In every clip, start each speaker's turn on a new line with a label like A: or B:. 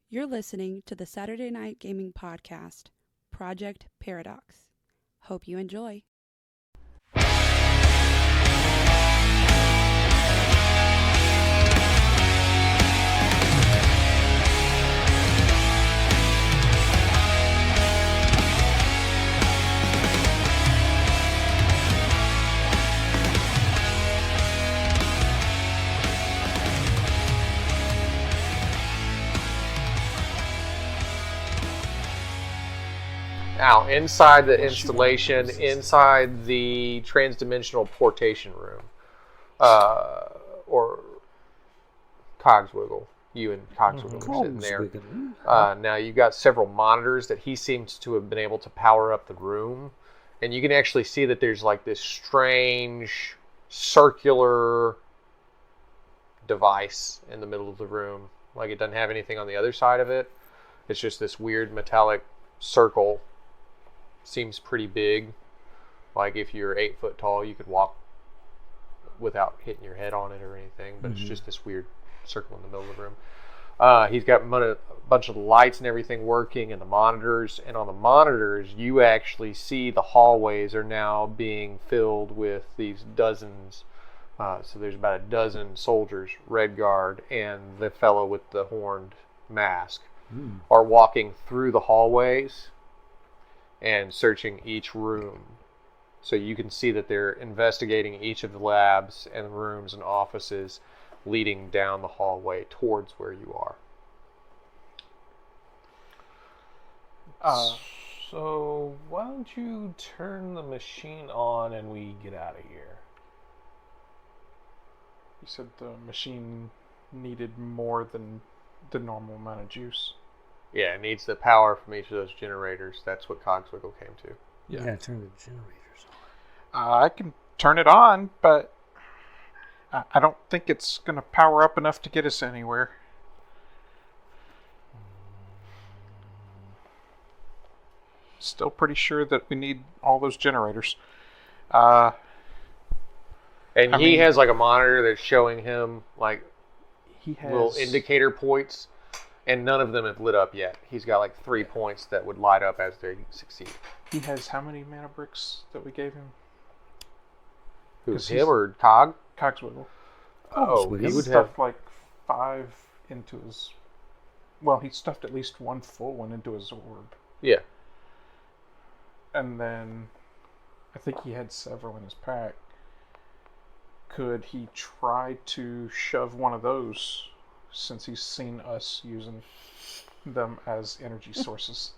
A: You're listening to the Saturday Night Gaming Podcast, Project Paradox. Hope you enjoy.
B: Now, inside the installation, inside the transdimensional portation room, or Cogswiggle, you and Cogswiggle are sitting there. Now, you've got several monitors that he seems to have been able to power up the room, and you can actually see that there's like this strange circular device in the middle of the room. Like it doesn't have anything on the other side of it. It's just this weird metallic circle. Seems pretty big. Like if you're 8 foot tall, you could walk without hitting your head on it or anything. But it's just this weird circle in the middle of the room. He's got a bunch of the lights and everything working, and the monitors. And on the monitors, you actually see the hallways are now being filled with these dozens. So there's about a dozen soldiers, Red Guard, and the fellow with the horned mask are walking through the hallways and searching each room. So you can see that they're investigating each of the labs and rooms and offices leading down the hallway towards where you are.
C: So why don't you turn the machine on and we get out of here?
D: You said the machine needed more than the normal amount of juice.
B: Yeah, it needs the power from each of those generators. That's what Cogswiggle came to.
E: Yeah, turn the generators on.
D: I can turn it on, but I don't think it's going to power up enough to get us anywhere. Still pretty sure that we need all those generators.
B: And he has like a monitor that's showing him like little indicator points, and none of them have lit up yet. He's got like 3 points that would light up as they succeed.
D: He has how many mana bricks that we gave him?
B: Who's him or Cog?
D: Cogswiggle.
B: Oh,
D: He would stuffed like 5 into his... Well, he stuffed at least one full one into his orb.
B: Yeah.
D: And then I think he had several in his pack. Could he try to shove one of those, since he's seen us using them as energy sources,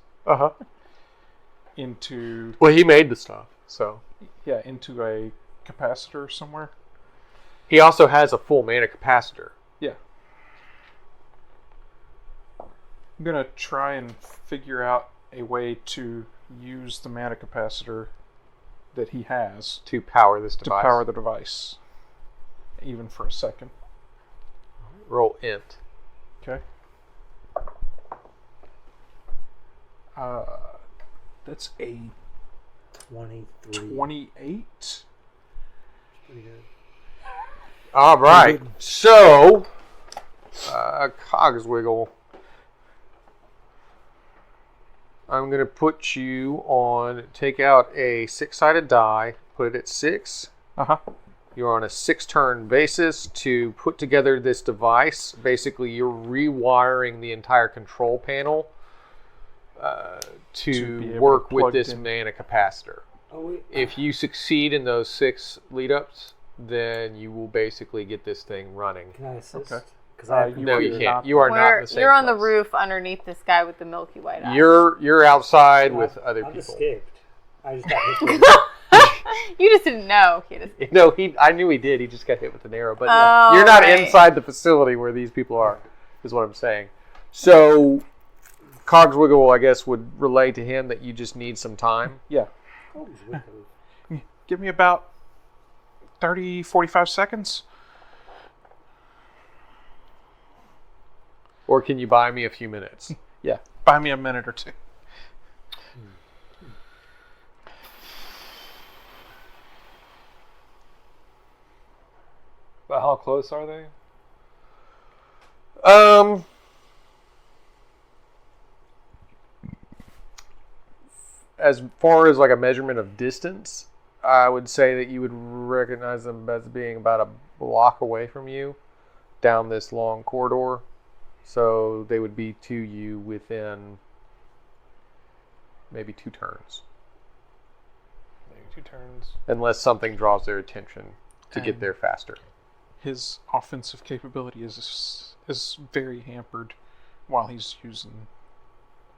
D: into...
B: Well, he made the stuff, so...
D: Yeah, into a capacitor somewhere?
B: He also has a full mana capacitor.
D: Yeah. I'm going to try and figure out a way to use the mana capacitor that he has
B: to power this device.
D: To power the device. Even for a second.
B: Roll int.
D: Okay. That's a
E: 23.
D: 28.
E: Pretty good.
B: All right. So, Cogswiggle, I'm going to put you on, take out a 6-sided die, put it at 6. You're on a 6-turn basis to put together this device. Basically, you're rewiring the entire control panel to work with this mana capacitor. If you succeed in those 6 lead-ups, then you will basically get this thing running.
E: Can I assist?
D: Okay.
B: No, you can't. You are not in the same
F: You're on the
B: place.
F: roof underneath this guy with the milky white eyes.
B: You're outside with other
E: I've
B: people.
E: escaped. I just got hit.
F: You just didn't know.
B: No, I knew he did. He just got hit with an arrow. But
F: Oh,
B: you're not
F: right.
B: inside the facility where these people are, is what I'm saying. So, Cogswiggle, I guess, would relay to him that you just need some time.
D: Yeah. Give me about 30, 45 seconds.
B: Or can you buy me a few minutes?
D: Yeah. Buy me a minute or two.
C: But how close are they?
B: as far as like a measurement of distance, I would say that you would recognize them as being about a block away from you down this long corridor. So they would be to you within maybe 2 turns.
C: Maybe 2 turns.
B: Unless something draws their attention to get there faster.
D: His offensive capability is very hampered while he's using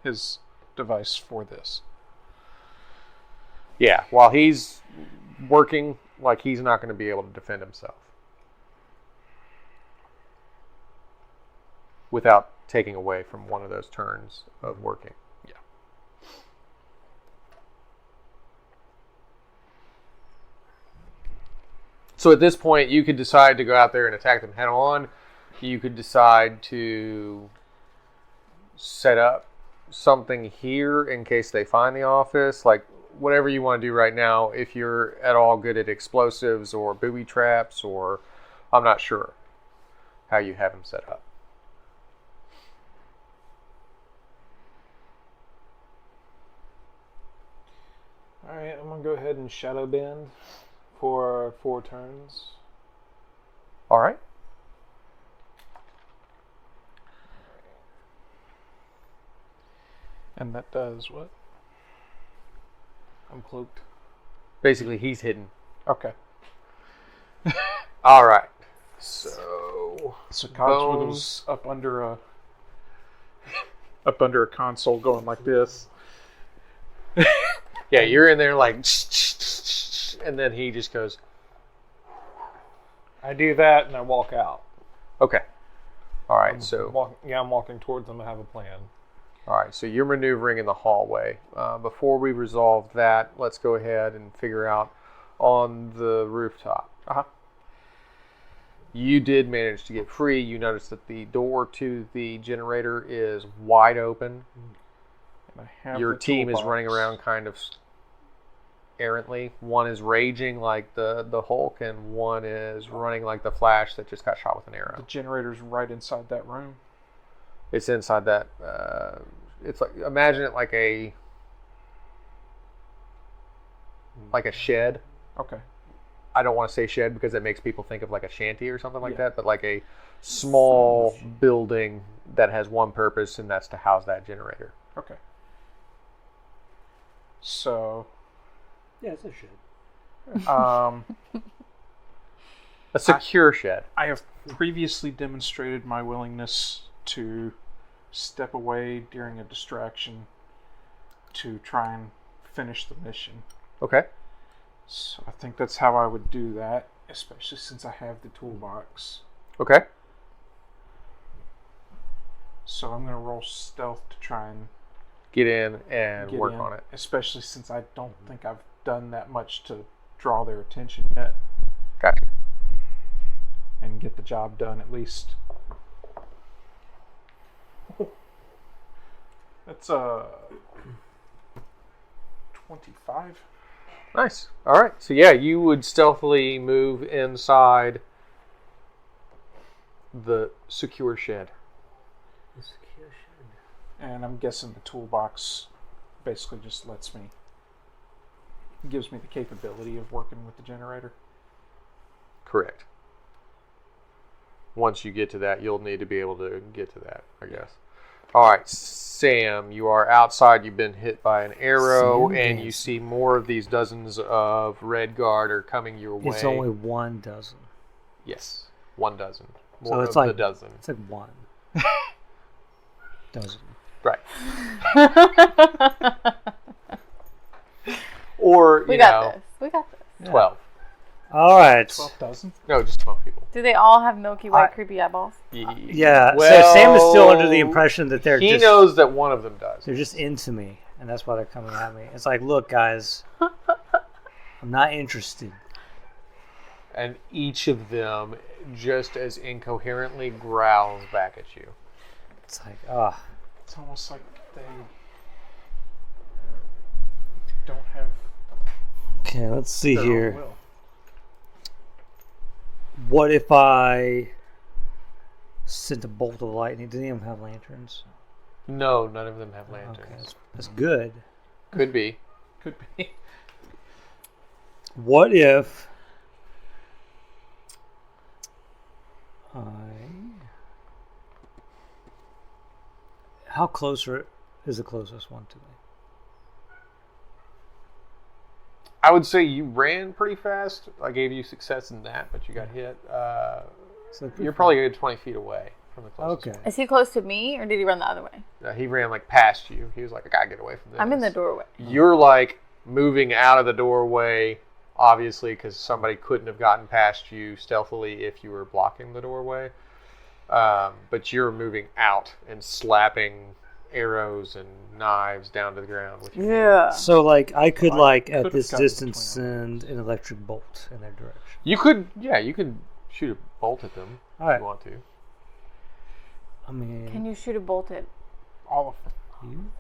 D: his device for this.
B: Yeah, while he's working, like he's not going to be able to defend himself without taking away from one of those turns of working.
D: Yeah.
B: So at this point, you could decide to go out there and attack them head on. You could decide to set up something here in case they find the office. Like, whatever you want to do right now, if you're at all good at explosives or booby traps, or I'm not sure how you have them set up.
C: Alright, I'm going to go ahead and shadow bend for 4 turns.
B: All right.
D: And that does what?
C: I'm cloaked.
B: Basically, he's hidden.
D: Okay.
B: All right. So
D: Cogswiggle's up under a console going like this.
B: yeah, you're in there like, and then he just goes.
C: I do that and I walk out.
B: Okay. All right.
C: I'm walking towards them. I have a plan.
B: All right, so you're maneuvering in the hallway. Before we resolve that, let's go ahead and figure out on the rooftop. You did manage to get free. You notice that the door to the generator is wide open.
D: And I have
B: Your
D: the
B: team is
D: toolbox.
B: running around kind of errantly. One is raging like the Hulk, and one is running like the Flash that just got shot with an arrow.
D: The generator's right inside that room.
B: It's inside that. It's like, imagine it like a shed.
D: Okay.
B: I don't want to say shed because it makes people think of like a shanty or something like that, but like a small building that has one purpose, and that's to house that generator.
D: Okay. So,
E: Yeah, it's a shed.
B: A secure shed.
D: I have previously demonstrated my willingness to step away during a distraction to try and finish the mission.
B: Okay.
D: So I think that's how I would do that, especially since I have the toolbox.
B: Okay.
D: So I'm going to roll stealth to try and
B: Get in and
D: get
B: work
D: in,
B: on it.
D: especially since I don't think I've done that much to draw their attention yet
B: Gotcha.
D: and get the job done at least. That's 25.
B: Nice. All right. So yeah, you would stealthily move inside the secure shed.
E: The secure shed.
D: And I'm guessing the toolbox basically just gives me the capability of working with the generator.
B: Correct. Once you get to that, you'll need to be able to get to that, I guess. All right, Sam, you are outside. You've been hit by an arrow, and you see more of these dozens of Red Guard are coming your way.
E: It's only 1 dozen.
B: Yes, 1 dozen.
E: So
B: More
E: it's
B: of
E: like
B: the dozen.
E: It's like 1 dozen.
B: Right. Or,
F: We
B: you
F: got
B: know,
F: this. We got this.
B: 12.
E: All right.
D: 12 dozen?
B: No, just 12 people.
F: Do they all have milky white creepy eyeballs?
E: Yeah.
B: Well,
E: so Sam is still under the impression that
B: he knows that one of them does.
E: they're just into me, and that's why they're coming at me. It's like, look, guys, I'm not interested.
B: And each of them just as incoherently growls back at you.
E: It's like,
D: It's almost like they don't have
E: okay, let's see
D: their
E: here.
D: own will.
E: What if I sent a bolt of lightning? Do any of them have lanterns?
B: No, none of them have
E: Okay,
B: lanterns.
E: that's good.
B: Could be.
D: Could be.
E: What if how close is the closest one to me?
B: I would say you ran pretty fast. I gave you success in that, but you got hit.
E: So
B: You're probably a good 20 feet away from the closest
E: okay.
F: Is he close to me, or did he run the other way?
B: one. He ran like past you. He was like, I gotta get away from this.
F: I'm in the doorway.
B: You're like moving out of the doorway, obviously, because somebody couldn't have gotten past you stealthily if you were blocking the doorway. But you're moving out and slapping arrows and knives down to the ground with your hand.
F: Yeah.
E: So like I could at
D: could've
E: this
D: gotten
E: distance
D: between
E: send an electric bolt in their direction.
B: You could shoot a bolt at them
E: All right.
B: if you want to.
E: I mean,
F: Can you shoot a bolt at?
D: All of them.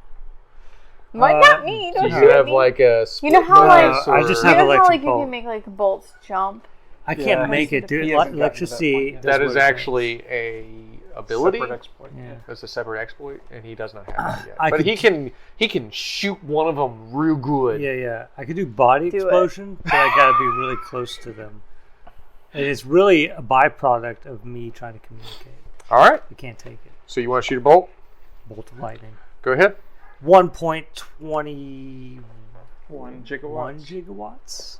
E: you?
F: What? Not me.
B: Do
F: Don't
B: you
F: shoot at
B: have
F: me.
B: like a split
F: know how, like-
B: bonus,
E: I just
B: or-
E: have
F: you know how
E: electric
F: like you
E: bolt.
F: can make like bolts jump?
E: I
D: Yeah,
E: can't
D: he
E: make it, dude.
D: hasn't gotten to that
E: Electricity.
D: point yet.
E: does
B: that
E: what
B: is
E: it does.
B: actually a ability.
D: Separate exploit.
E: Yeah.
B: That's a separate exploit, and he does not have that yet.
E: I
B: But
E: could-
B: he can shoot one of them real good.
E: Yeah. I could do body
F: Do it.
E: explosion, but I gotta be really close to them. And it's really a byproduct of me trying to communicate.
B: All right.
E: You can't take it.
B: So you want to shoot a bolt?
E: Bolt of lightning.
B: Go ahead.
E: 1.21
D: 1 gigawatt.
E: gigawatts.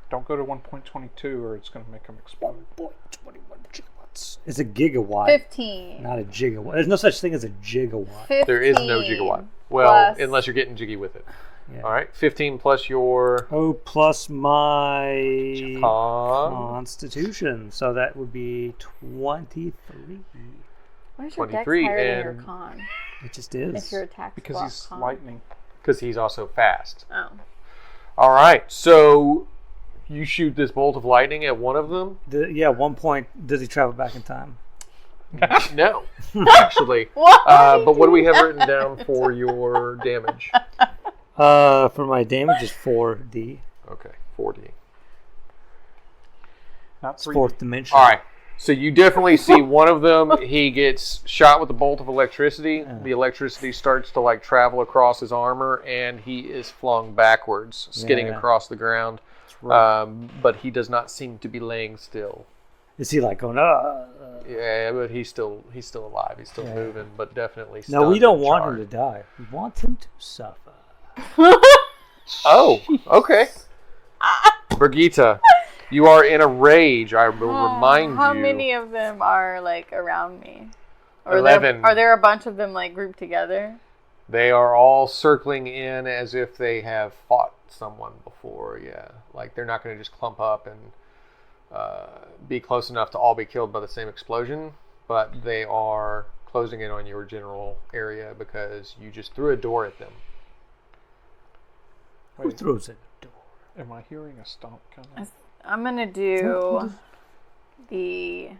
D: Don't go to 1.22 or it's going to make them explode.
E: 1.21 gigawatts. It's a gigawatt,
F: 15.
E: not a gigawatt. There's no such thing as a gigawatt.
F: 15.
B: There is no gigawatt. Well,
F: plus-
B: unless you're getting jiggy with it.
E: Yeah.
B: All right. 15 plus your
E: Oh, plus my
B: con.
E: constitution. So that would be 23.
F: Where's your dex
B: 23
F: higher than your
B: and-
F: con?
E: It just is.
F: If your attack
D: Because
F: block
D: he's
F: con.
D: lightning.
B: Because he's also fast.
F: Oh.
B: All right. So you shoot this bolt of lightning at one of them?
E: Yeah, 1 point. Does he travel back in time?
B: No, actually. But what do we have written down for your damage?
E: For my damage is 4D.
B: Okay, 4D.
D: Not
E: It's
D: 3.
E: fourth dimension.
B: All right. So you definitely see one of them. He gets shot with a bolt of electricity. The electricity starts to like travel across his armor, and he is flung backwards, skidding
E: Yeah.
B: across the ground.
E: That's right.
B: But he does not seem to be laying still.
E: Is he like going,
B: Yeah, but he's still alive. He's still
E: Yeah.
B: moving, but definitely.
E: No, we
B: stunned
E: don't
B: and
E: want
B: charred.
E: him to die. We want him to suffer.
B: Oh, okay. Brigitte, you are in a rage. I will remind
F: How
B: you.
F: many of them are like around me?
B: 11.
F: Are there a bunch of them like grouped together?
B: They are all circling in as if they have fought someone before. Yeah, like they're not going to just clump up and be close enough to all be killed by the same explosion, but they are closing in on your general area because you just threw a door at them.
E: Who throws it?
D: Am I hearing a stomp coming?
F: I'm gonna do the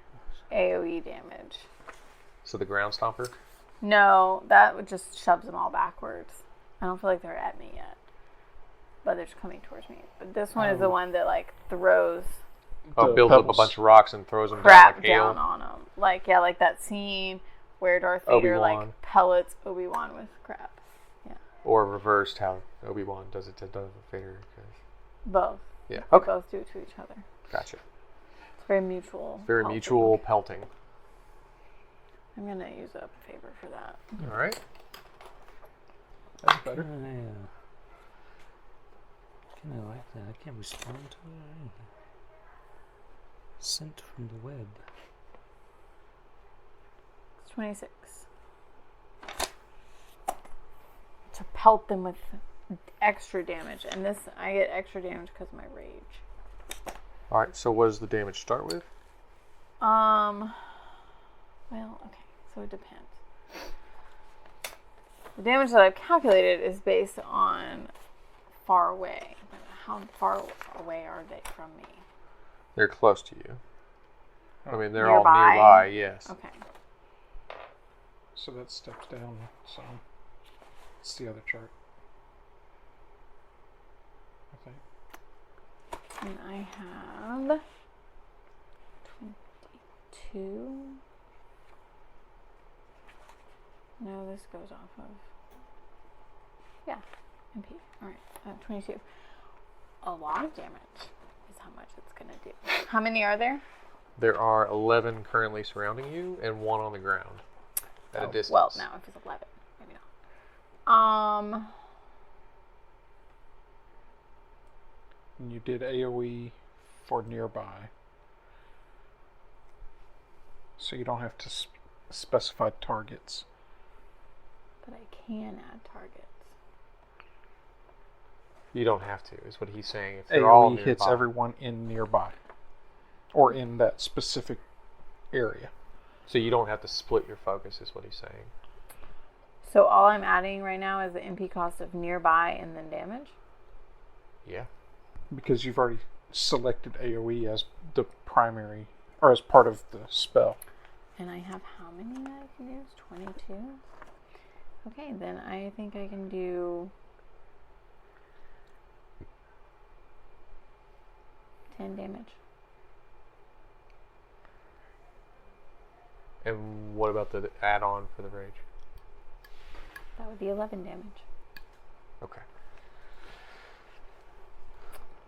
F: AoE damage.
B: So the ground stomper.
F: No, that would just shoves them all backwards. I don't feel like they're at me yet, but they're just coming towards me. But this one is the one that like throws
B: Oh,
D: The
B: builds up a
D: pebbles.
B: bunch of rocks and throws them down
F: crap
B: like hail.
F: down on them. Like like that scene where Darth Vader
B: Obi-Wan.
F: like pellets Obi-Wan with crap.
B: Or reversed how Obi-Wan does it to Darth Vader.
F: Both.
B: Yeah.
F: They
B: Okay.
F: both do it to each other.
B: Gotcha.
F: It's very mutual.
B: Very
F: helping.
B: mutual pelting.
F: I'm gonna use up a favor for that.
B: All right.
D: That's better.
E: Yeah. Can I like that? I can't respond to it or anything. Sent from the web.
F: It's 26. To pelt them with extra damage, and this I get extra damage because of my rage.
B: All right. So what does the damage start with?
F: Well, okay, so it depends. The damage that I've calculated is based on far away. How far away are they from me?
B: They're close to you. I mean, they're
F: Nearby?
B: all nearby. Yes.
F: Okay.
D: So that steps down some. It's the other chart. I think.
F: And I have 22. No, this goes off of. Yeah. MP. All right, 22. A lot of damage is how much it's going to do. How many are there?
B: There are 11 currently surrounding you and 1 on the ground at a distance.
F: Well, now if it's 11, maybe not.
D: And you did AoE for nearby. So you don't have to specify targets.
F: But I can add targets.
B: You don't have to, is what he's saying. If they're all
D: AoE
B: nearby.
D: hits everyone in nearby. Or in that specific area.
B: So you don't have to split your focus, is what he's saying.
F: So all I'm adding right now is the MP cost of nearby and then damage?
B: Yeah.
D: Because you've already selected AoE as the primary, or as part of the spell.
F: And I have how many that I can use? 22? Okay, then I think I can do 10 damage.
B: And what about the add-on for the rage?
F: That would be 11 damage.
B: Okay.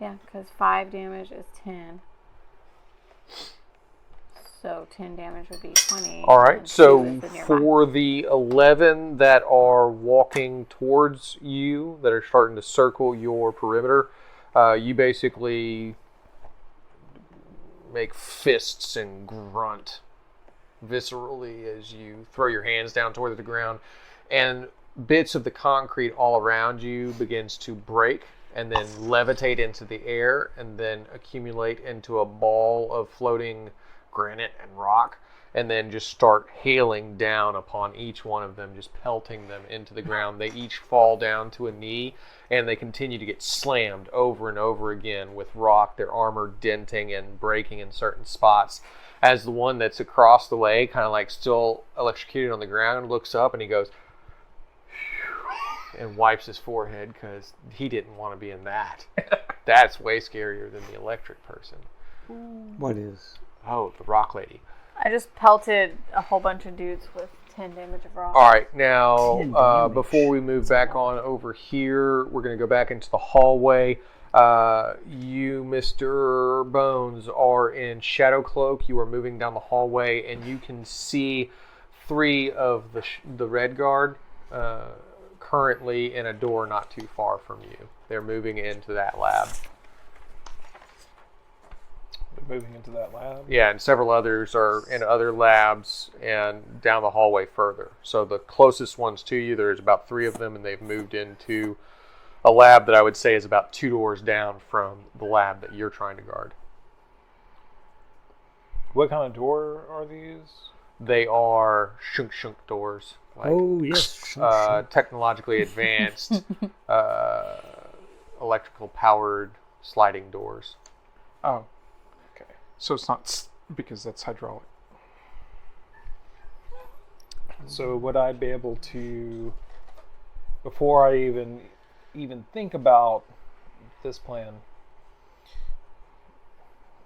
F: Yeah, because 5 damage is 10. So 10 damage would be 20.
B: All right,
F: and
B: so
F: 2 is the nearby.
B: for the 11 that are walking towards you, that are starting to circle your perimeter, you basically make fists and grunt viscerally as you throw your hands down toward the ground, and bits of the concrete all around you begins to break and then levitate into the air and then accumulate into a ball of floating granite and rock, and then just start hailing down upon each one of them, just pelting them into the ground. They each fall down to a knee, and they continue to get slammed over and over again with rock, their armor denting and breaking in certain spots. As the one that's across the way, kind of like still electrocuted on the ground, looks up and he goes and wipes his forehead because he didn't want to be in that. That's way scarier than the electric person.
E: What is?
B: Oh, the rock lady.
F: I just pelted a whole bunch of dudes with 10 damage of rock.
B: All right, now
E: 10 damage.
B: before we move back on over here, we're going to go back into the hallway. You, Mr. Bones, are in Shadow Cloak. You are moving down the hallway, and you can see 3 of the Red Guard currently in a door not too far from you. They're moving into that lab.
C: Moving into that lab.
B: Yeah, and several others are in other labs and down the hallway further. So the closest ones to you, there's about 3 of them, and they've moved into a lab that I would say is about 2 doors down from the lab that you're trying to guard.
C: What kind of door are these?
B: They are shunk doors. Like,
E: Oh, yes.
B: technologically advanced, electrical powered sliding doors.
D: Oh, okay. So it's not because that's hydraulic.
C: So would I be able to, before I even think about this plan,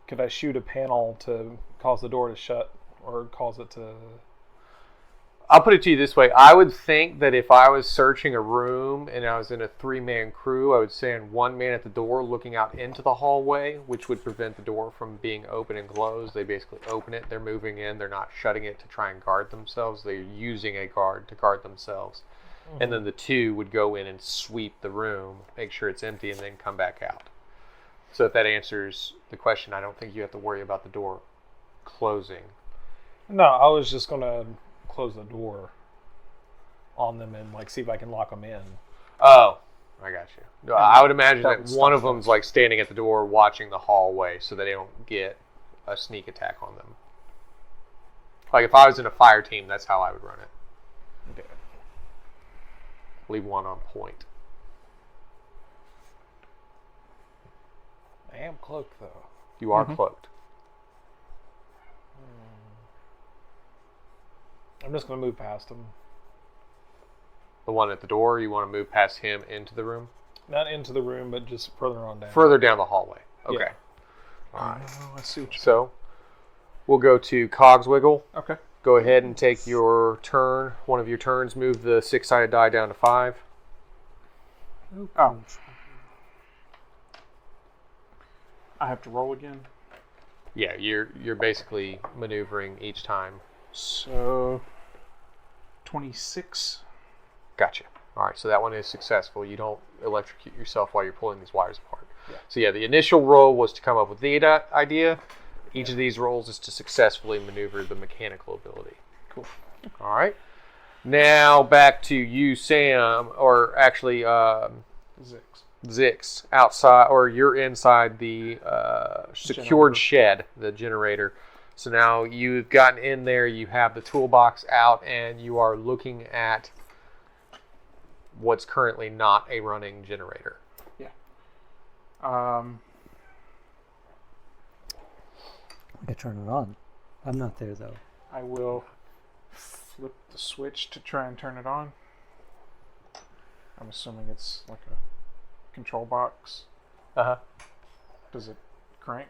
C: could I shoot a panel to cause the door to shut or cause it to...
B: I'll put it to you this way. I would think that if I was searching a room and I was in a 3-man crew, I would send 1 man at the door looking out into the hallway, which would prevent the door from being open and closed. They basically open it. They're moving in. They're not shutting it to try and guard themselves. They're using a guard to guard themselves. Mm-hmm. And then the 2 would go in and sweep the room, make sure it's empty, and then come back out. So if that answers the question, I don't think you have to worry about the door closing.
C: No, I was just going to close the door on them and like see if I can lock them in.
B: Oh, I got you. No, I would imagine that
D: would
B: one of
D: stop
B: them's like standing at the door watching the hallway so that they don't get a sneak attack on them. Like if I was in a fire team, that's how I would run it.
C: Okay.
B: Leave one on point.
C: I am cloaked though.
B: You are cloaked.
C: I'm just going to move past him.
B: The one at the door, you want to move past him into the room?
C: Not into the room, but just further on down.
B: Further down the hallway. Okay.
C: Yeah.
B: All right.
D: Oh, I see what you
B: So, we'll go to Cogswiggle.
D: Okay.
B: Go ahead and take your turn. One of your turns, move the 6-sided die down to 5.
D: Oh. I have to roll again.
B: Yeah, you're basically maneuvering each time.
D: So 26.
B: Gotcha. All right, so that one is successful. You don't electrocute yourself while you're pulling these wires apart.
D: Yeah.
B: So yeah, the initial roll was to come up with the idea. Each of these rolls is to successfully maneuver the mechanical ability.
D: Cool.
B: All right. Now back to you, Sam, or actually Zix, outside, or you're inside the secured shed, the generator. So now you've gotten in there, you have the toolbox out, and you are looking at what's currently not a running generator.
D: Yeah.
E: I can turn it on. I'm not there though.
D: I will flip the switch to try and turn it on. I'm assuming it's like a control box.
B: Uh-huh.
D: Does it crank?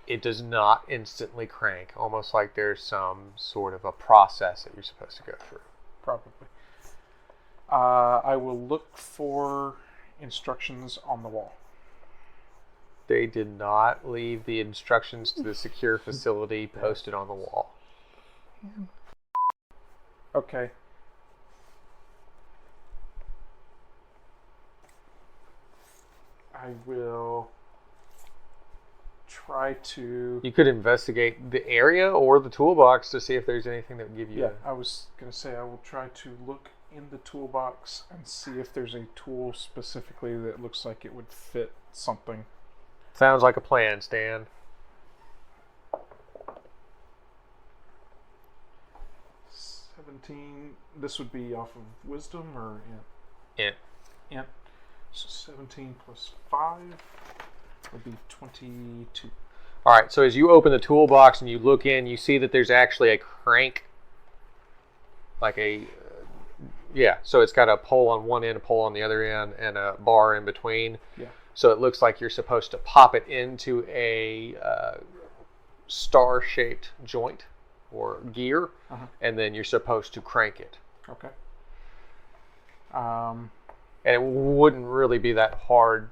B: It does not instantly crank, almost like there's some sort of a process that you're supposed to go through.
D: Probably. I will look for instructions on the wall.
B: They did not leave the instructions to the secure facility posted on the wall.
D: Okay. I will try to...
B: You could investigate the area or the toolbox to see if there's anything that would give you...
D: Yeah, I was going to say I will try to look in the toolbox and see if there's a tool specifically that looks like it would fit something.
B: Sounds like a plan, Stan.
D: 17. This would be off of wisdom or
B: Int.
D: int. So 17 plus 5 would be 22.
B: All right, so as you open the toolbox and you look in, you see that there's actually a crank. Like a... yeah, so it's got a pole on one end, a pole on the other end, and a bar in between.
D: Yeah.
B: So it looks like you're supposed to pop it into a star-shaped joint or gear, and then you're supposed to crank it.
D: Okay.
B: And it wouldn't really be that hard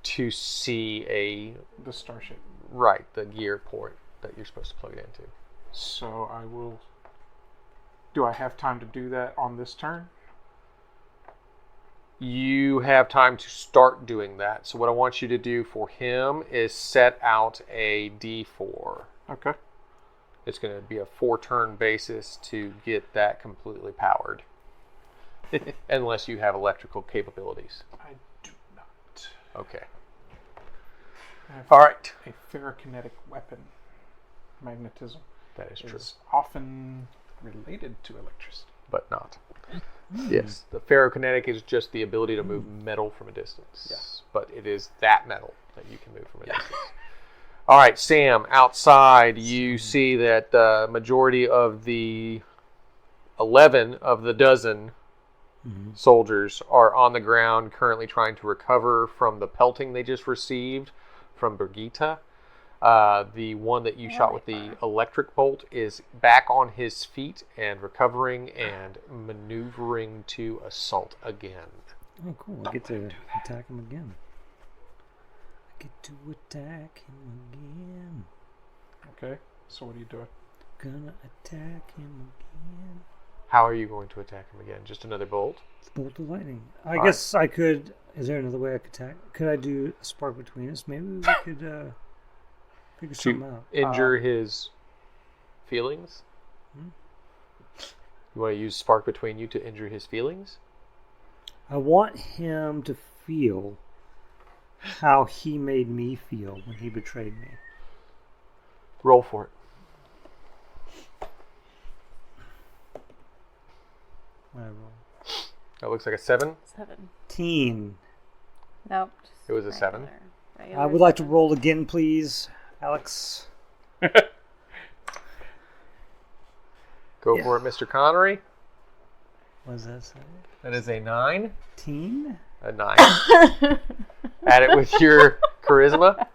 B: to see
D: the star shape.
B: Right, the gear port that you're supposed to plug it into.
D: So I will... Do I have time to do that on this turn?
B: You have time to start doing that. So what I want you to do for him is set out a D4.
D: Okay.
B: It's going to be a 4-turn basis to get that completely powered. Unless you have electrical capabilities.
D: I do not.
B: Okay.
D: I have
B: All right.
D: a ferrokinetic weapon. Magnetism.
B: That is true.
D: Is often related to electricity.
B: But not. Yes. The ferrokinetic is just the ability to move metal from a distance.
D: Yes.
B: But it is that metal that you can move from a distance. All right, Sam, outside you see that the majority of the 11 of the dozen soldiers are on the ground currently trying to recover from the pelting they just received from Brigitte. The one that you shot with the electric bolt is back on his feet and recovering and maneuvering to assault again.
E: Oh, cool. I get to attack him again. I get to attack him again.
D: Okay, so what are you doing?
E: Gonna attack him again.
B: How are you going to attack him again? Just another bolt?
E: Bolt of lightning. I guess I could... Is there another way I could attack? Could I do a spark between us? Maybe we could figure something out.
B: Injure his feelings? You want to use spark between you to injure his feelings?
E: I want him to feel how he made me feel when he betrayed me.
B: Roll for it.
E: What I roll?
B: That looks like a 7.
F: 17. Nope.
B: It was a 7.
E: I would like to roll again, please, Alex.
B: Go for it, Mr. Connery.
E: What does that say?
B: That is a 9.
E: Teen?
B: A 9. Add it with your charisma.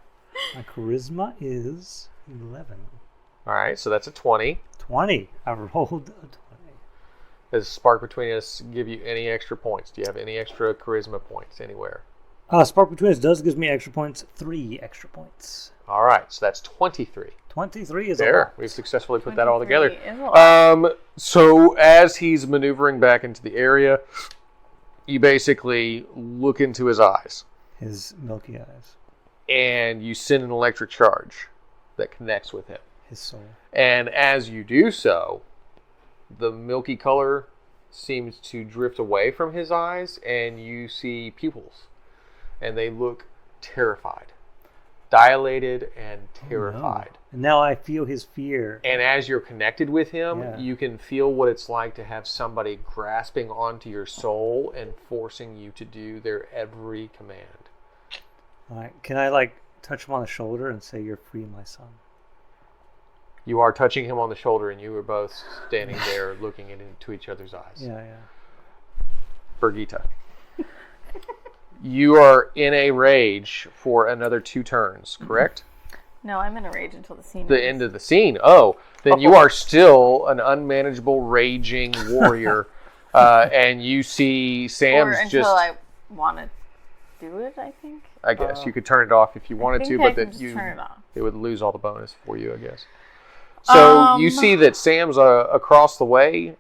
E: My charisma is 11.
B: All right, so that's a 20.
E: 20. I rolled a 20.
B: Does Spark Between Us give you any extra points? Do you have any extra charisma points anywhere?
E: Spark Between Us does give me extra points. 3 extra points.
B: All right, so that's 23.
E: 23 is a
B: There,
E: lot.
B: we've successfully put that all together.
F: 23 is a lot.
B: So as he's maneuvering back into the area, you basically look into his eyes,
E: His milky eyes.
B: and you send an electric charge that connects with him.
E: His soul.
B: And as you do so, the milky color seems to drift away from his eyes, and you see pupils, and they look terrified, dilated and terrified.
E: No. And now I feel his fear.
B: And as you're connected with him,
E: Yeah.
B: you can feel what it's like to have somebody grasping onto your soul and forcing you to do their every command.
E: All right. Can I touch him on the shoulder and say, "You're free, my son"?
B: You are touching him on the shoulder, and you are both standing there looking into each other's eyes.
E: Yeah.
B: Birgitta. You are in a rage for another 2 turns, correct?
F: No, I'm in a rage until the scene
B: The
F: ends.
B: end of the scene. Oh, then you are still an unmanageable, raging warrior. And you see Sam's
F: Or until
B: just...
F: I want to do it, I think.
B: I guess you could turn it off if you wanted
F: I
B: to,
F: think
B: but
F: I can
B: that
F: just
B: you
F: turn it off.
B: it would lose all the bonus for you, I guess. So you see that Sam's across the way,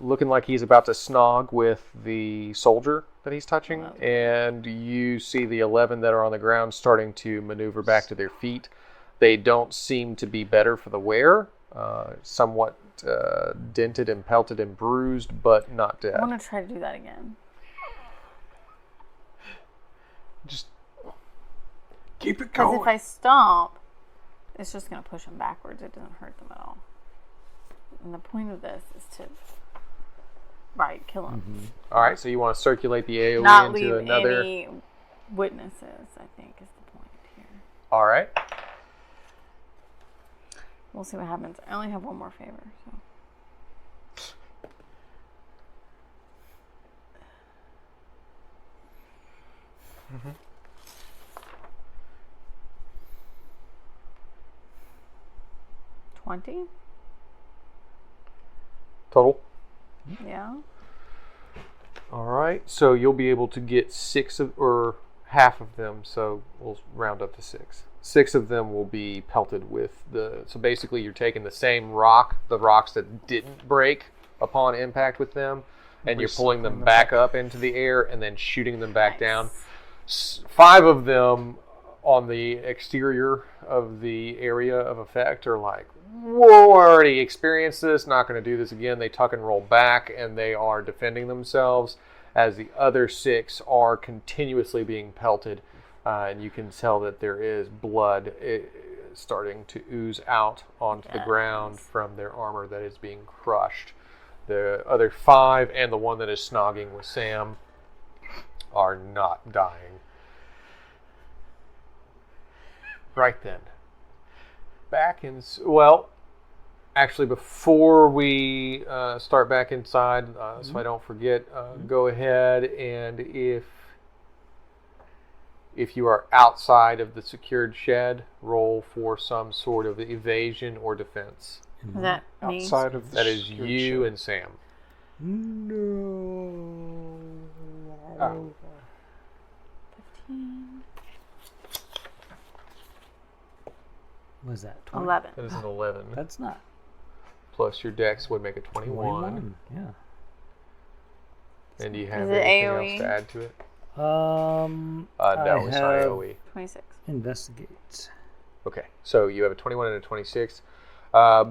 B: looking like he's about to snog with the soldier that he's touching, and you see the 11 that are on the ground starting to maneuver back to their feet. They don't seem to be better for the wear, somewhat dented and pelted and bruised, but not dead.
F: I want to try to do that again.
D: Just keep it
F: Because
D: going.
F: if I stomp, it's just going to push them backwards. It doesn't hurt them at all. And the point of this is to, kill them.
B: All right, so you want to circulate the AoE
F: Not
B: into
F: leave
B: another...
F: any witnesses, I think, is the point here.
B: All right.
F: We'll see what happens. I only have one more favor, so.
B: Mm-hmm.
F: $20?
B: Total?
F: Yeah.
B: All right, so you'll be able to get 6 of, or half of them, so we'll round up to 6. 6 of them will be pelted with so basically you're taking the same the rocks that didn't break upon impact with them, and you're pulling them back up into the air and then shooting them back down. 5 of them on the exterior of the area of effect are like, whoa, I already experienced this, not going to do this again. They tuck and roll back, and they are defending themselves, as the other 6 are continuously being pelted, and you can tell that there is blood starting to ooze out onto the ground from their armor that is being crushed. The other 5 and the one that is snogging with Sam are not dying. Right then. Actually, before we start back inside, so I don't forget, go ahead and if you are outside of the secured shed, roll for some sort of evasion or defense.
F: Is that me?
D: Outside of the
B: That is
D: secured
B: you
D: shed.
B: and Sam.
E: No.
D: Oh.
F: 15.
E: What is that? 20?
F: 11.
B: That is an 11.
E: That's not
B: Plus your dex would make a 21.
E: Yeah.
B: And do you have
F: Is it
B: anything
F: AoE?
B: else to add to it?
E: No,
B: It's not AoE.
F: 26.
E: Investigate.
B: Okay, so you have a 21 and a 26.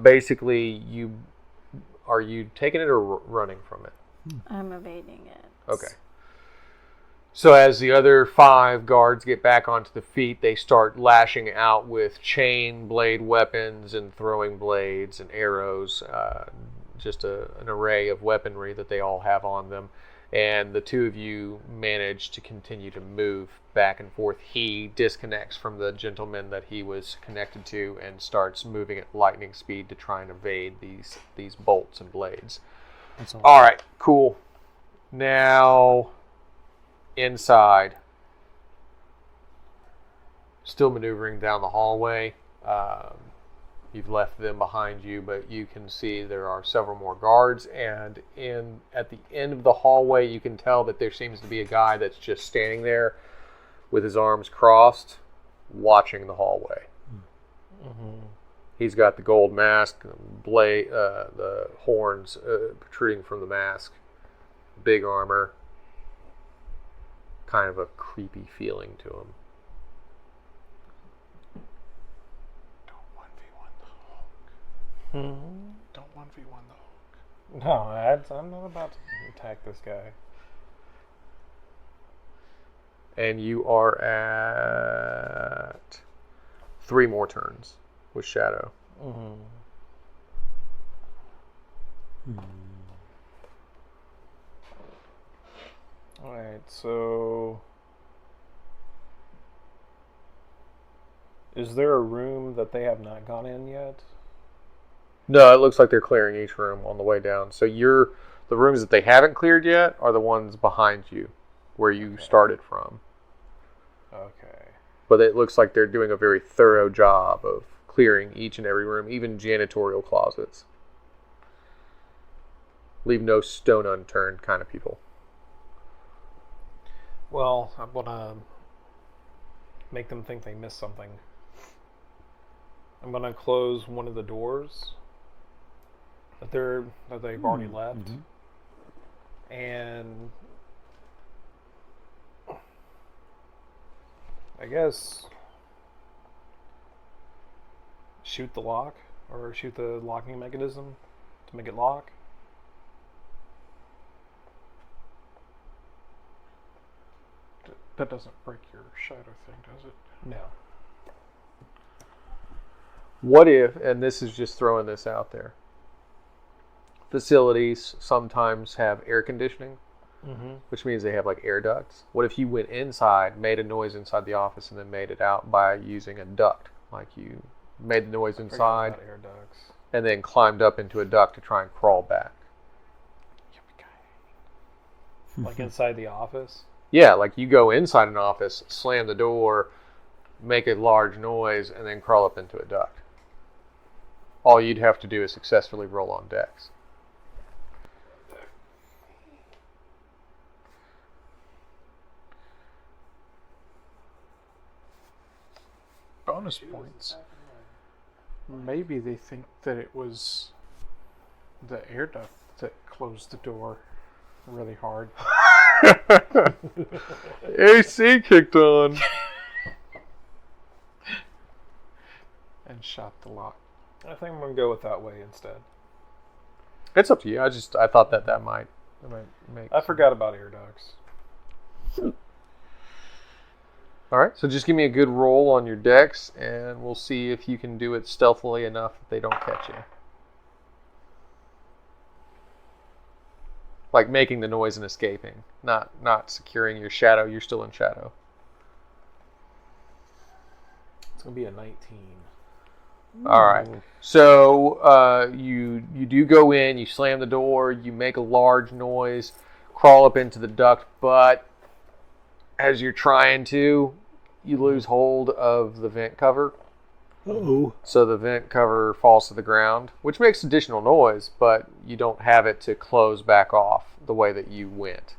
B: Basically, are you taking it or running from it?
F: I'm evading it.
B: Okay. So as the other 5 guards get back onto the feet, they start lashing out with chain blade weapons and throwing blades and arrows, just an array of weaponry that they all have on them. And the 2 of you manage to continue to move back and forth. He disconnects from the gentleman that he was connected to and starts moving at lightning speed to try and evade these bolts and blades.
E: That's all.
B: All right, cool. Now, inside, still maneuvering down the hallway. You've left them behind you, but you can see there are several more guards, and at the end of the hallway, you can tell that there seems to be a guy that's just standing there with his arms crossed, watching the hallway.
C: Mm-hmm.
B: He's got the gold mask, the horns protruding from the mask, big armor, kind of a creepy feeling to him.
D: Don't 1v1 the Hulk.
C: No, I'm not about to attack this guy.
B: And you are at 3 more turns with Shadow.
C: Mm-hmm. Alright, so... Is there a room that they have not gone in yet?
B: No, it looks like they're clearing each room on the way down. So the rooms that they haven't cleared yet are the ones behind you, where you started from.
C: Okay.
B: But it looks like they're doing a very thorough job of clearing each and every room, even janitorial closets. Leave no stone unturned kind of people.
C: Well, I want to make them think they missed something. I'm going to close one of the doors that they've already left. Mm-hmm. And I guess shoot the lock, or shoot the locking mechanism to make it lock.
D: That doesn't break your shadow thing, does it?
C: No.
B: What if, and this is just throwing this out there, facilities sometimes have air conditioning, which means they have like air ducts. What if you went inside, made a noise inside the office, and then made it out by using a duct? Like you made the noise inside,
C: air ducts.
B: And then climbed up into a duct to try and crawl back.
C: Like inside the office?
B: Yeah, like you go inside an office, slam the door, make a large noise, and then crawl up into a duct. All you'd have to do is successfully roll on decks.
D: Bonus points. Maybe they think that it was the air duct that closed the door really hard.
B: AC kicked on.
D: And shot the lock.
C: I think I'm going to go with that way instead.
B: It's up to you. I thought that might make
C: I forgot about air ducts.
B: All right, so just give me a good roll on your decks, and we'll see if you can do it stealthily enough that they don't catch you. Like making the noise and escaping, not securing your shadow. You're still in shadow.
C: It's going to be a 19.
B: All right. So you do go in, you slam the door, you make a large noise, crawl up into the duct, but as you're trying to, you lose hold of the vent cover.
E: Uh-oh.
B: So the vent cover falls to the ground, which makes additional noise, but you don't have it to close back off the way that you went.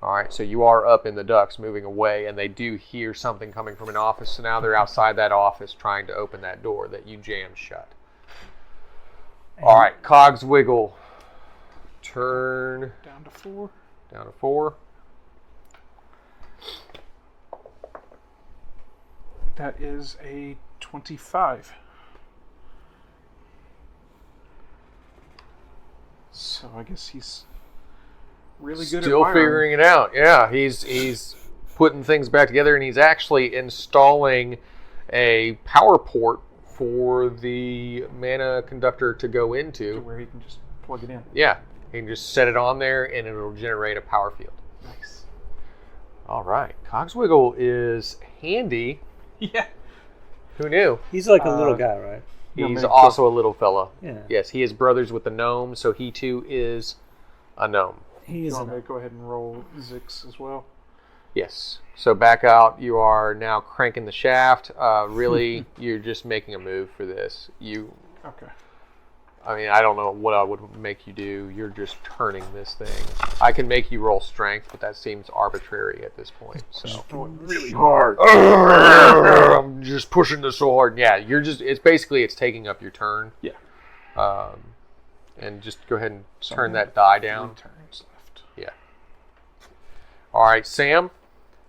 B: All right, so you are up in the ducts moving away, and they do hear something coming from an office, so now they're outside that office trying to open that door that you jammed shut. All right, cogs wiggle. Turn
D: Down to 4.
B: down to 4.
D: That is a 25. So I guess he's really good
B: Still
D: at
B: figuring it out. Yeah, he's putting things back together, and he's actually installing a power port for the mana conductor to go
D: to
B: into.
D: where he can just plug it in.
B: Yeah, he can just set it on there, and it'll generate a power field.
D: Nice.
B: All right, Cogswiggle is handy.
D: Yeah.
B: Who knew?
E: He's like a little guy, right?
B: He's also a little fella.
E: Yeah.
B: Yes, he is brothers with the gnome, so he too is a gnome.
E: He
D: You
E: is.
D: want me to go ahead and roll Zix as well?
B: Yes. So back out. You are now cranking the shaft. Really, you're just making a move for this.
D: Okay.
B: I mean, I don't know what I would make you do. You're just turning this thing. I can make you roll strength, but that seems arbitrary at this point. So
D: Really hard.
B: I'm just pushing this so hard. Yeah, you're just. It's taking up your turn.
D: Yeah.
B: And just go ahead and turn that die down.
D: 3 turns left.
B: Yeah. All right, Sam.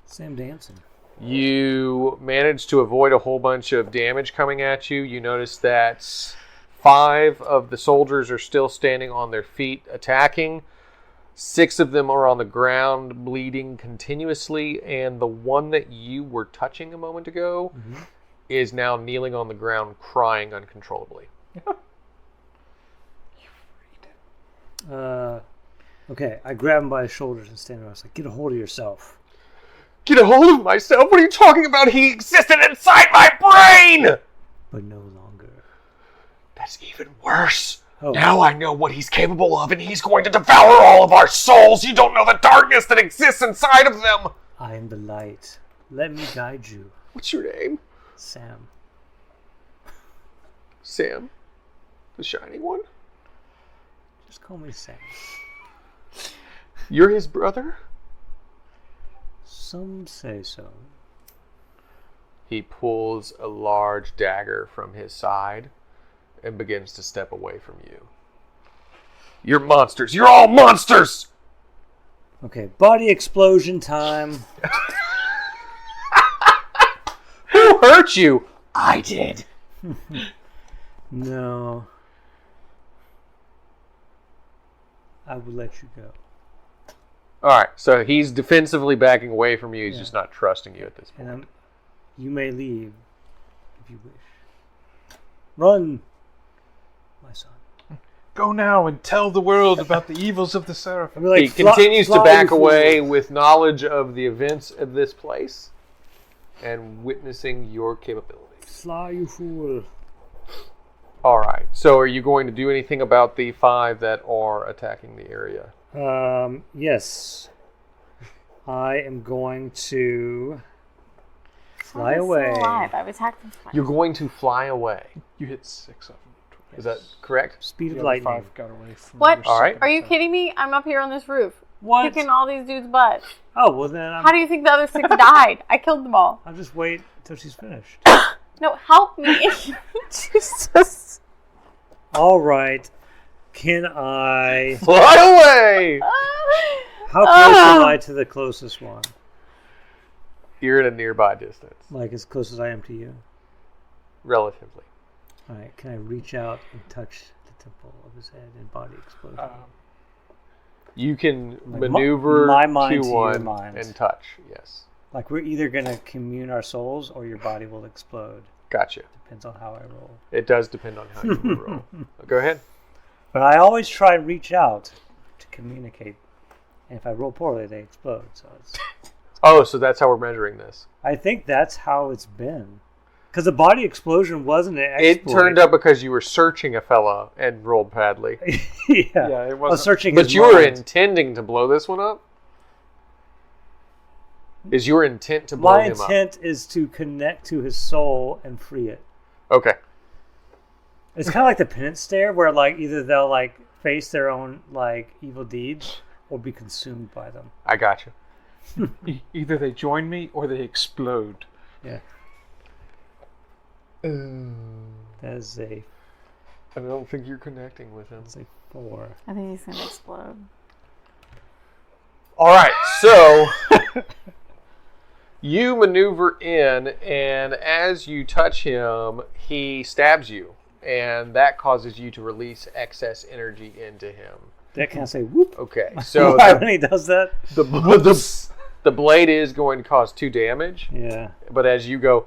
E: Sam dancing.
B: You managed to avoid a whole bunch of damage coming at you. You notice that 5 of the soldiers are still standing on their feet attacking. 6 of them are on the ground bleeding continuously. And the one that you were touching a moment ago is now kneeling on the ground crying uncontrollably.
E: Okay, I grab him by his shoulders and stand around. I was like, get a hold of yourself.
B: Get a hold of myself? What are you talking about? He existed inside my brain!
E: But no longer.
B: That's even worse.
E: Oh.
B: Now I know what he's capable of, and he's going to devour all of our souls. You don't know the darkness that exists inside of them.
E: I am the light. Let me guide you.
B: What's your name?
E: Sam.
B: Sam? The Shining One?
E: Just call me Sam.
B: You're his brother?
E: Some say so.
B: He pulls a large dagger from his side and begins to step away from you. You're monsters. You're all monsters!
E: Okay, body explosion time.
B: Who hurt you? I did.
E: No. I will let you go.
B: All right, so he's defensively backing away from you. He's just not trusting you at this point.
E: And you may leave if you wish. Run, my son.
D: Go now and tell the world about the evils of the Seraphim.
E: Like,
B: he continues to back away with knowledge of the events of this place and witnessing your capabilities.
E: Fly, you fool.
B: All right, so are you going to do anything about the 5 that are attacking the area?
E: Yes. I am going to fly
F: I'm
E: away.
F: Still alive. I've attacked them twice.
B: You're going to fly away.
D: You hit 6 of them.
B: Is that correct?
E: Speed
D: The
E: of
D: other
E: lightning.
D: 5 got away from
F: What?
D: your
B: All right.
D: second
F: Are you
D: attack.
F: kidding me? I'm up here on this roof.
E: What?
F: Kicking all these dudes' butts.
E: Oh, well then
F: How do you think the other 6 died? I killed them all.
E: I'll just wait until she's finished.
F: No, help me. Jesus.
E: All right. Can I...
B: Fly away!
E: How close am I to the closest one?
B: You're at a nearby distance,
E: Like as close as I am to you?
B: relatively.
E: All right. Can I reach out and touch the temple of his head and body explosion?
B: You can
E: Like
B: maneuver
E: my mind
B: to
E: to your
B: one
E: mind.
B: and touch. Yes.
E: Like we're either going to commune our souls or your body will explode.
B: Gotcha.
E: Depends on how I roll.
B: It does depend on how you roll. Go ahead.
E: But I always try and reach out to communicate. And if I roll poorly, they explode. So it's,
B: Oh, so that's how we're measuring this.
E: I think that's how it's been. Because the body explosion wasn't an exploit.
B: It turned up because you were searching a fella and rolled badly.
E: Yeah.
D: Yeah, it
E: I was
D: wasn't.
E: searching
B: But
E: his
B: you were
E: mind.
B: intending to blow this one up? Is your intent to blow
E: My
B: him
E: intent is to connect to his soul and free it.
B: up? Okay.
E: It's kind of like the penance stare, where like either they'll like face their own like evil deeds or be consumed by them.
B: I got you.
D: Either they join me or they explode.
E: Yeah. That is a
B: I don't think you're connecting with him.
E: that's a 4.
F: I think he's gonna explode.
B: All right, so you maneuver in, and as you touch him, he stabs you, and that causes you to release excess energy into him.
E: That can't say whoop.
B: Okay, so
E: Why when he does that?
B: the blade is going to cause 2 damage,
E: Yeah.
B: but as you go,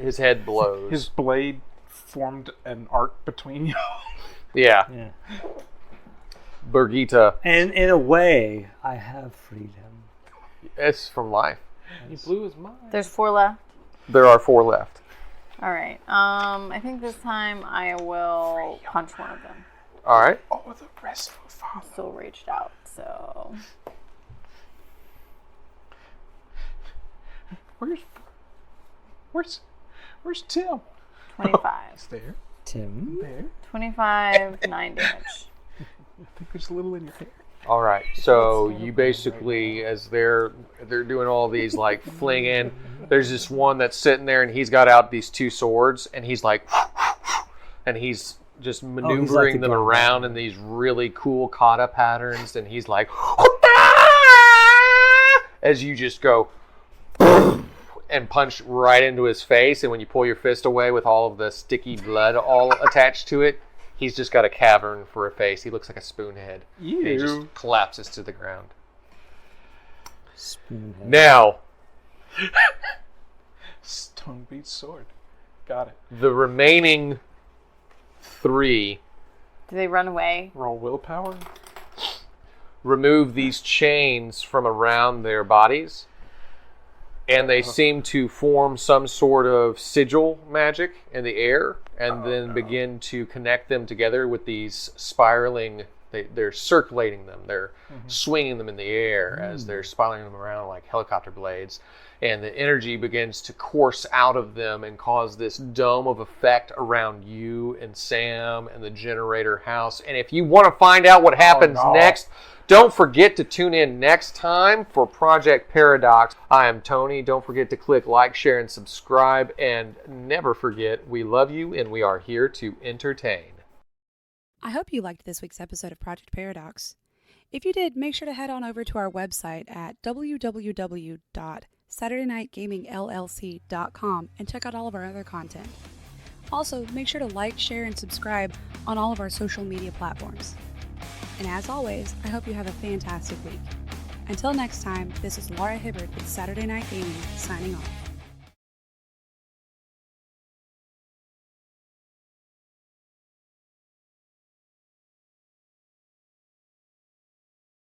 B: his head blows.
D: His blade formed an arc between you.
B: Yeah,
E: Yeah.
B: Birgitta,
E: And in a way, I have freed him.
B: it's from life.
C: He blew his mind.
F: There's 4 left.
B: There are 4 left.
F: All right. I think this time I will punch one of them.
B: All right.
D: Oh, the rest will follow.
F: I'm still reached out, so
D: Where's Tim?
F: 25.
D: He's there.
E: Tim.
D: There.
F: 25, 9 damage.
D: I think there's a little in your hair.
B: All right, so you basically, as they're doing all these like flinging, there's this one that's sitting there and he's got out these 2 swords and he's like, and he's just maneuvering them around in these really cool kata patterns, and he's like, as you just go and punch right into his face, and when you pull your fist away with all of the sticky blood all attached to it, he's just got a cavern for a face. He looks like a spoonhead.
D: Ew.
B: He just collapses to the ground.
E: Spoonhead.
B: Now,
D: Stone beats sword. Got it.
B: the remaining 3
F: Do they run away?
D: Roll willpower.
B: remove these chains from around their bodies, and they seem to form some sort of sigil magic in the air, and then begin to connect them together with these spiraling. They're circulating them. They're swinging them in the air as they're spiraling them around like helicopter blades, and the energy begins to course out of them and cause this dome of effect around you and Sam and the generator house. And if you want to find out what happens next, don't forget to tune in next time for Project Paradox. I am Tony. Don't forget to click like, share, and subscribe. And never forget, we love you and we are here to entertain.
A: I hope you liked this week's episode of Project Paradox. If you did, make sure to head on over to our website at www.SaturdayNightGamingLLC.com and check out all of our other content. Also, make sure to like, share, and subscribe on all of our social media platforms. And as always, I hope you have a fantastic week. Until next time, this is Laura Hibbert with Saturday Night Gaming, signing off.